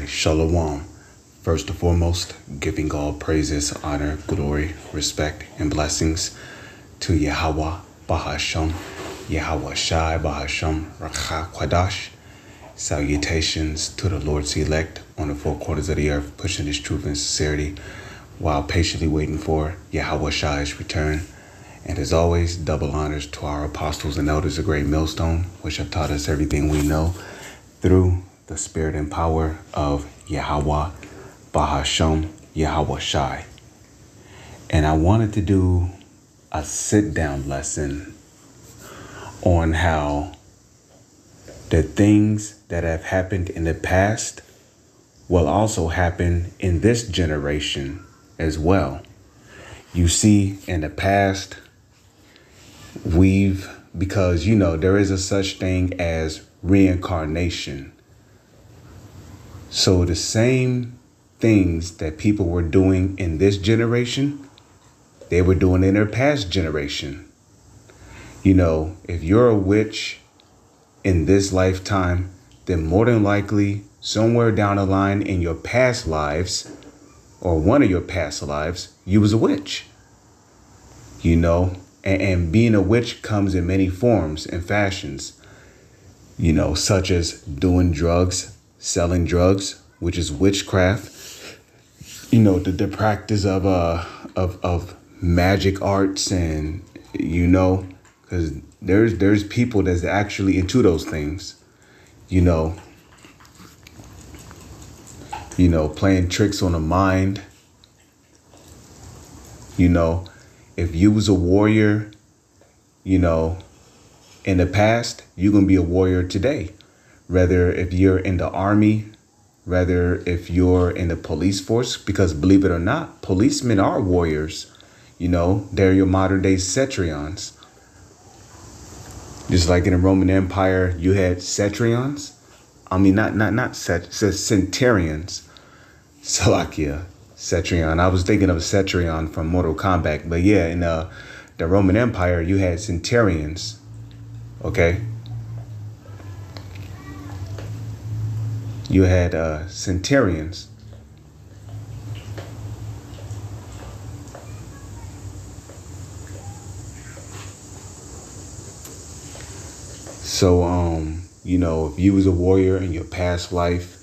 Shalom. First and foremost, giving all praises, honor, glory, respect, and blessings to Yahweh Bahasham, Yahweh Shai Bahasham, Rakha Kwadash. Salutations to the Lord's elect on the four corners of the earth, pushing His truth and sincerity while patiently waiting for Yahweh Shai's return. And as always, double honors to our apostles and elders of Great Millstone, which have taught us everything we know through the spirit and power of Yahweh Bahasham, Yahweh Shai. And I wanted to do a sit-down lesson on how the things that have happened in the past will also happen in this generation as well. You see, in the past, because there is a such thing as reincarnation. So the same things that people were doing in this generation, they were doing in their past generation. If you're a witch in this lifetime, then more than likely somewhere down the line in your past lives or one of your past lives, you was a witch. And being a witch comes in many forms and fashions, such as doing drugs, selling drugs, which is witchcraft, the practice of magic arts, and because there's people that's actually into those things, playing tricks on the mind. If you was a warrior, in the past, you're going to be a warrior today. Rather if you're in the army, rather if you're in the police force, because believe it or not, policemen are warriors. They're your modern day cetrions. Just like in the Roman Empire, you had cetrions. I mean, not centurions. Salakia, cetrion. I was thinking of cetrion from Mortal Kombat. But yeah, in the Roman Empire, you had centurions. Okay? You had centurions. So, if you was a warrior in your past life,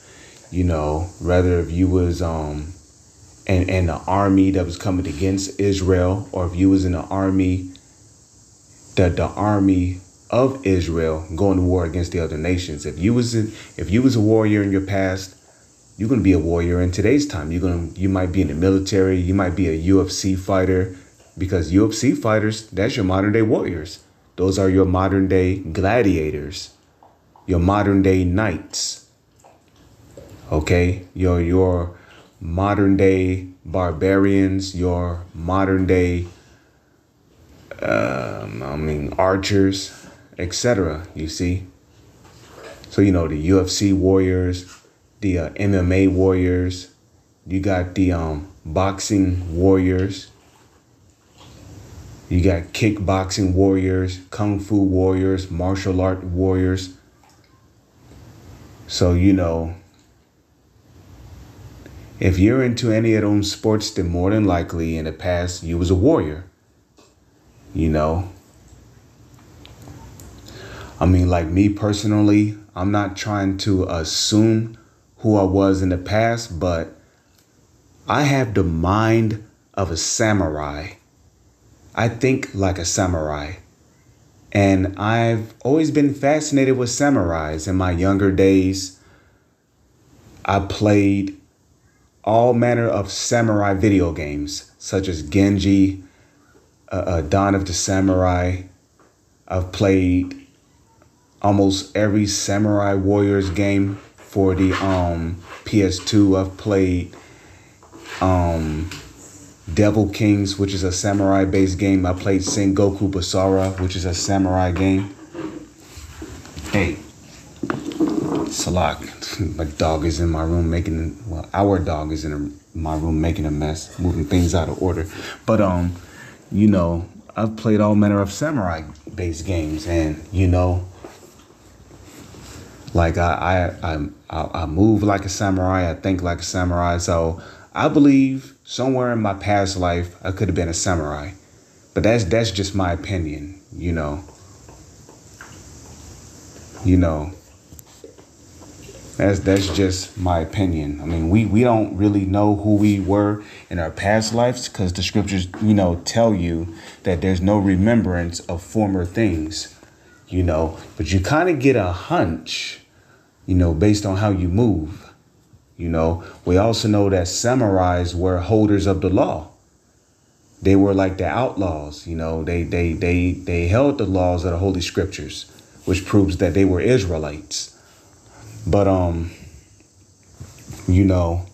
rather if you was in the army that was coming against Israel, or if you was in the army, the army of Israel going to war against the other nations. If you was a warrior in your past, you're going to be a warrior in today's time. You might be in the military, you might be a UFC fighter, because UFC fighters, that's your modern day warriors. Those are your modern day gladiators, your modern day knights. Okay, your modern day barbarians, your modern day archers, etc. You see, so the UFC warriors, the MMA warriors, you got the boxing warriors, you got kickboxing warriors, kung fu warriors, martial art warriors. So if you're into any of those sports, then more than likely in the past you was a warrior. Like me personally, I'm not trying to assume who I was in the past, but I have the mind of a samurai. I think like a samurai. And I've always been fascinated with samurais. In my younger days, I played all manner of samurai video games, such as Genji, Dawn of the Samurai. I've played almost every Samurai Warriors game for the PS2. I've played Devil Kings, which is a samurai-based game. I played Sengoku Basara, which is a samurai game. Hey, Salak, my dog is in my room our dog is in my room making a mess, moving things out of order. But, I've played all manner of samurai-based games, and, Like I move like a samurai. I think like a samurai. So I believe somewhere in my past life I could have been a samurai. But that's just my opinion, you know. You know. That's just my opinion. I mean, we don't really know who we were in our past lives because the scriptures, you know, tell you that there's no remembrance of former things, you know, but you kind of get a hunch, you know, based on how you move. You know, we also know that samurais were holders of the law. They were like the outlaws, you know, they held the laws of the Holy Scriptures, which proves that they were Israelites. But, you know,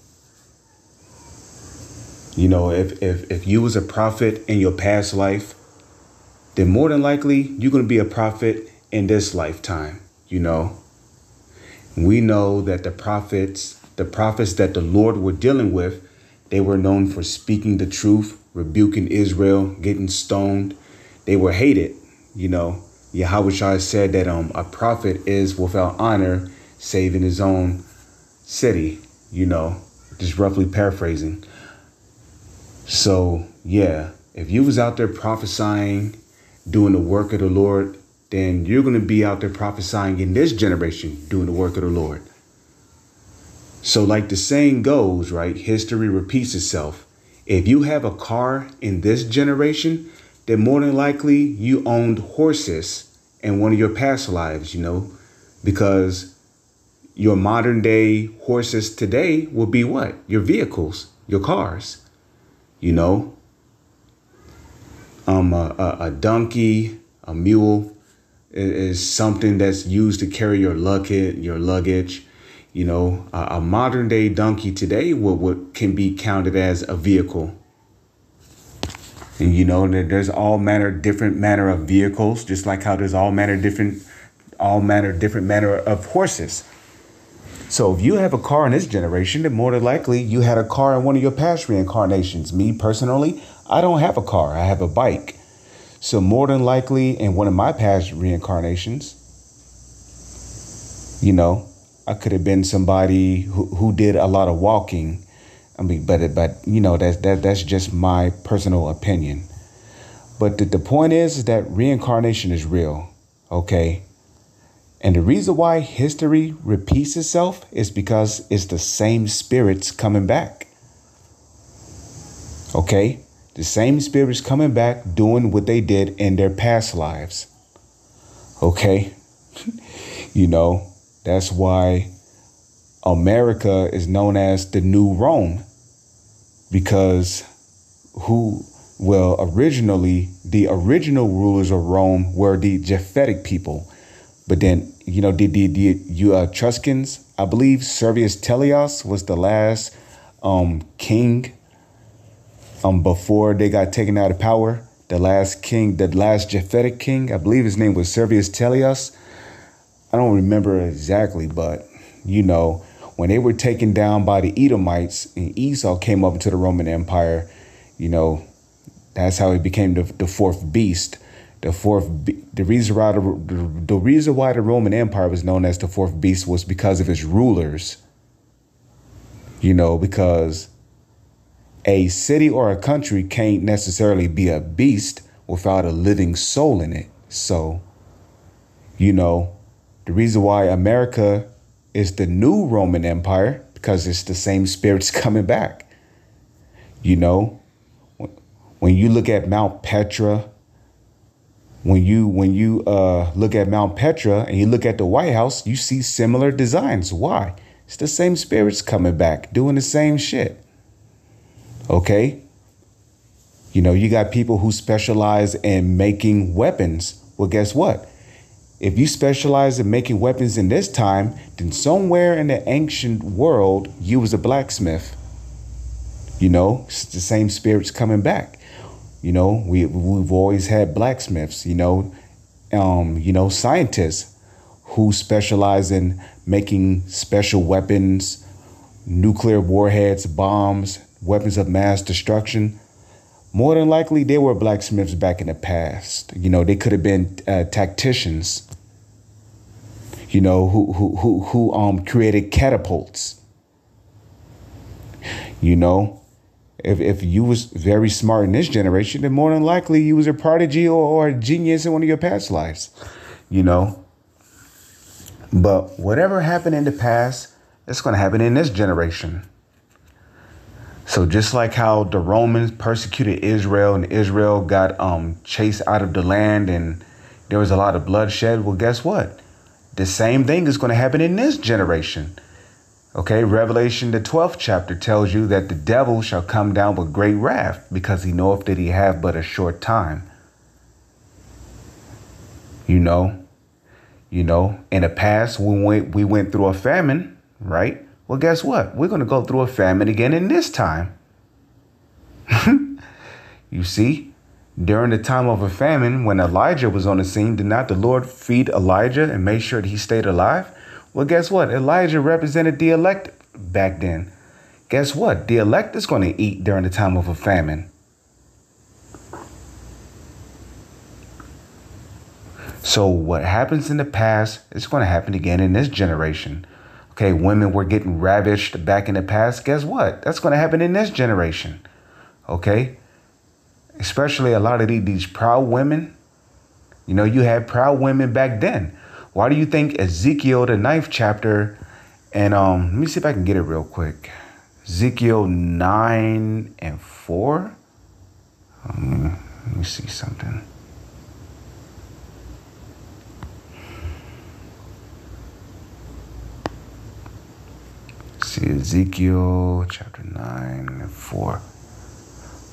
if you was a prophet in your past life, then more than likely you're going to be a prophet in this lifetime. You know, we know that the prophets that the Lord were dealing with, they were known for speaking the truth, rebuking Israel, getting stoned. They were hated. You know, Yahweh said that a prophet is without honor, save in his own city, you know, just roughly paraphrasing. So, yeah, if you was out there prophesying, doing the work of the Lord, then you're going to be out there prophesying in this generation, doing the work of the Lord. So like the saying goes, right, history repeats itself. If you have a car in this generation, then more than likely you owned horses in one of your past lives, you know, because your modern day horses today will be what? Your vehicles, your cars, you know, a donkey, a mule is something that's used to carry your luggage. You know, a modern day donkey today what can be counted as a vehicle. And, you know, there's different manner of vehicles, just like how there's all manner different manner of horses. So if you have a car in this generation, then more than likely you had a car in one of your past reincarnations. Me personally, I don't have a car. I have a bike. So more than likely in one of my past reincarnations, you know, I could have been somebody who did a lot of walking. I mean, but you know, that's just my personal opinion. But the point is that reincarnation is real. OK. And the reason why history repeats itself is because it's the same spirits coming back. OK, the same spirits coming back doing what they did in their past lives. OK, you know, that's why America is known as the New Rome, because originally the original rulers of Rome were the Japhetic people. But then, you know, the Etruscans, I believe Servius Tullius was the last king before they got taken out of power. The last Japhetic king, I believe his name was Servius Tullius. I don't remember exactly, but, you know, when they were taken down by the Edomites and Esau came up into the Roman Empire, you know, that's how he became the fourth beast. The reason why the Roman Empire was known as the fourth beast was because of its rulers. You know, because a city or a country can't necessarily be a beast without a living soul in it. So, you know, the reason why America is the new Roman Empire, because it's the same spirits coming back. You know, when you look at Mount Petra, when you look at Mount Petra and you look at the White House, you see similar designs. Why? It's the same spirits coming back, doing the same shit. OK, you know, you got people who specialize in making weapons. Well, guess what? If you specialize in making weapons in this time, then somewhere in the ancient world, you was a blacksmith. You know, it's the same spirits coming back. You know, we've always had blacksmiths, you know, scientists who specialize in making special weapons, nuclear warheads, bombs, weapons of mass destruction. More than likely, they were blacksmiths back in the past. You know, they could have been tacticians. you know, who created catapults. You know, if you was very smart in this generation, then more than likely you was a prodigy or a genius in one of your past lives, you know. But whatever happened in the past, it's going to happen in this generation. So just like how the Romans persecuted Israel and Israel got chased out of the land and there was a lot of bloodshed. Well, guess what? The same thing is going to happen in this generation. OK, Revelation, the 12th chapter tells you that the devil shall come down with great wrath because he knoweth that he have but a short time. You know, in the past, when we went through a famine. Right. Well, guess what? We're going to go through a famine again in this time. You see, during the time of a famine, when Elijah was on the scene, did not the Lord feed Elijah and make sure that he stayed alive? Well, guess what? Elijah represented the elect back then. Guess what? The elect is going to eat during the time of a famine. So what happens in the past is going to happen again in this generation. Okay, women were getting ravished back in the past. Guess what? That's going to happen in this generation. Okay, especially a lot of these proud women. You know, you had proud women back then. Why do you think Ezekiel, the 9th chapter, and let me see if I can get it real quick. Ezekiel 9 and 4. Let me see something. See Ezekiel chapter 9 and 4.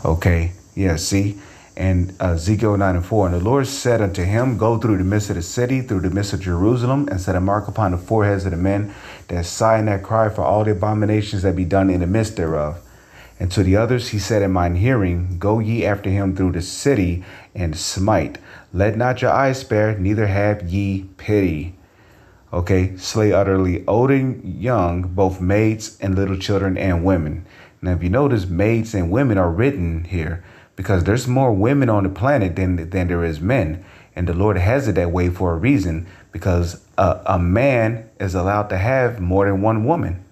Okay, yeah, see, and Ezekiel 9 and 4. And the Lord said unto him, go through the midst of the city, through the midst of Jerusalem, and set a mark upon the foreheads of the men that sigh and that cry for all the abominations that be done in the midst thereof. And to the others he said in mine hearing, go ye after him through the city and smite. Let not your eyes spare, neither have ye pity. Okay, slay utterly old and young, both maids and little children and women. Now, if you notice, maids and women are written here because there's more women on the planet than there is men. And the Lord has it that way for a reason, because a man is allowed to have more than one woman.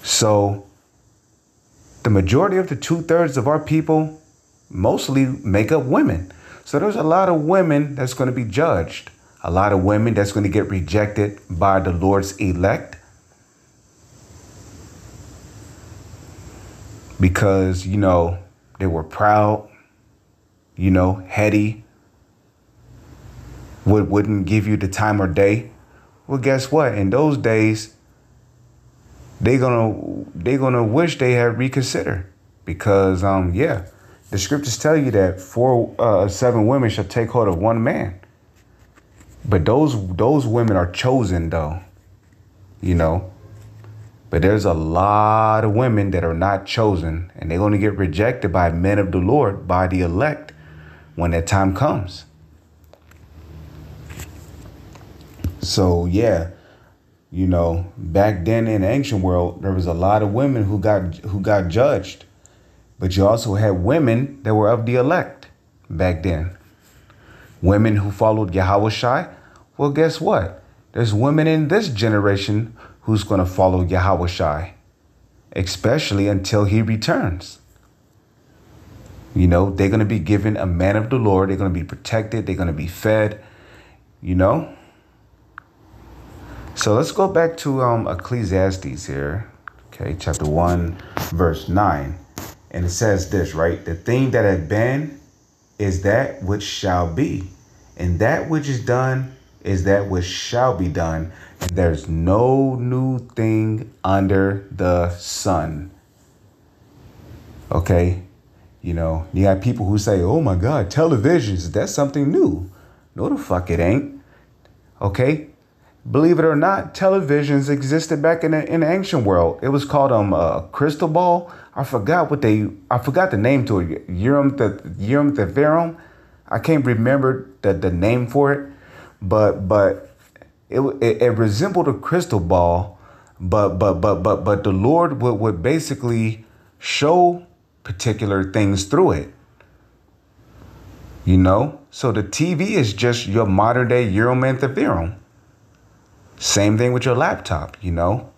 So the majority of the 2/3 of our people mostly make up women. So there's a lot of women that's going to be judged. A lot of women that's going to get rejected by the Lord's elect. Because, you know, they were proud, you know, heady, wouldn't give you the time or day. Well, guess what? In those days, they're gonna wish they had reconsidered. Because, yeah, the scriptures tell you that 7 women shall take hold of one man. But those women are chosen, though, you know. But there's a lot of women that are not chosen, and they're going to get rejected by men of the Lord, by the elect, when that time comes. So, yeah, you know, back then in the ancient world, there was a lot of women who got judged. But you also had women that were of the elect back then. Women who followed Yahushua. Well, guess what? There's women in this generation who's going to follow Yahushua, especially until he returns. You know, they're going to be given a man of the Lord. They're going to be protected. They're going to be fed, you know. So let's go back to Ecclesiastes here. Okay, chapter 1, verse 9. And it says this, right? The thing that had been is that which shall be. And that which is done is that which shall be done. And there's no new thing under the sun. Okay. You know, you got people who say, oh, my God, televisions, that's something new. No, the fuck it ain't. OK, believe it or not, televisions existed back in the ancient world. It was called a crystal ball. I forgot the name to it. Urim Theverum. I can't remember the name for it, but it resembled a crystal ball. But the Lord would basically show particular things through it. You know, so the TV is just your modern day Urim and Thummim. Same thing with your laptop, you know.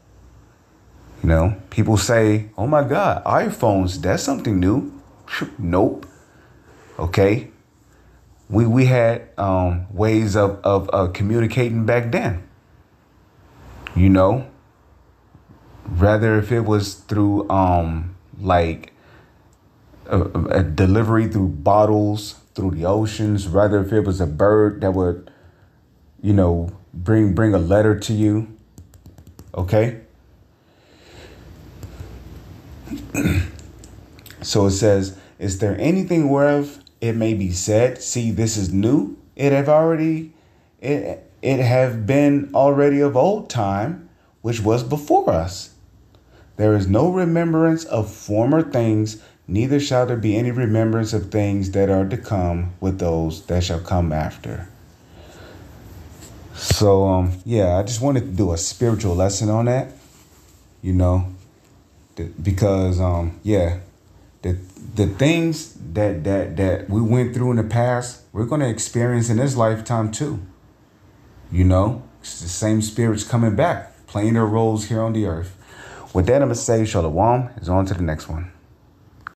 You know, people say, oh my God, iPhones, that's something new. Nope. Okay. We had ways of communicating back then. You know, rather if it was through like a delivery through bottles, through the oceans, rather if it was a bird that would, you know, bring a letter to you. Okay. So it says, is there anything whereof it may be said, see, this is new? It have been already of old time, which was before us. There is no remembrance of former things, neither shall there be any remembrance of things that are to come with those that shall come after. So, yeah, I just wanted to do a spiritual lesson on that, you know, because, yeah, the things that we went through in the past, we're going to experience in this lifetime too. You know, it's the same spirits coming back, playing their roles here on the earth. With that, I'm going to say Shalom is on to the next one.